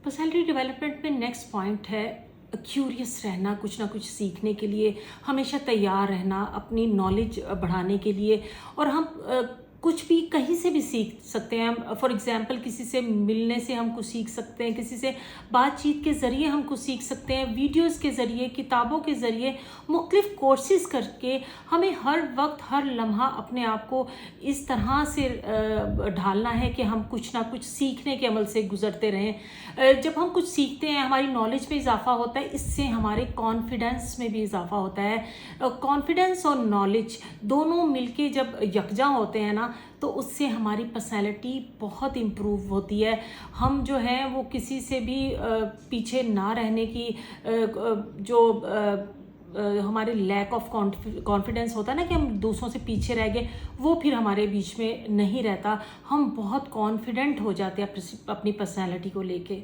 Personality development में next point है curious रहना, कुछ ना कुछ सीखने के लिए हमेशा तैयार रहना, अपनी नॉलेज बढ़ाने के लिए। और हम कुछ भी कहीं से भी सीख सकते हैं। फॉर एग्जांपल किसी से मिलने से हम कुछ सीख सकते हैं, किसी से बातचीत के ज़रिए हम कुछ सीख सकते हैं, वीडियोस के ज़रिए, किताबों के ज़रिए, मुख्तलिफ कोर्सेज़ करके हमें हर वक्त हर लम्हा अपने आप को इस तरह से ढालना है कि हम कुछ ना कुछ सीखने के अमल से गुजरते रहें। जब हम कुछ सीखते हैं हमारी नॉलेज में इजाफा होता है, इससे हमारे कॉन्फिडेंस में भी इजाफा होता है। कॉन्फिडेंस और नॉलेज दोनों मिलके जब यकजा होते हैं ना, तो उससे हमारी पर्सनैलिटी बहुत इम्प्रूव होती है। हम जो है वो किसी से भी पीछे ना रहने की हमारे लैक ऑफ कॉन्फिडेंस होता है ना कि हम दूसरों से पीछे रह गए, वो फिर हमारे बीच में नहीं रहता। हम बहुत कॉन्फिडेंट हो जाते हैं अपनी पर्सनैलिटी को लेके।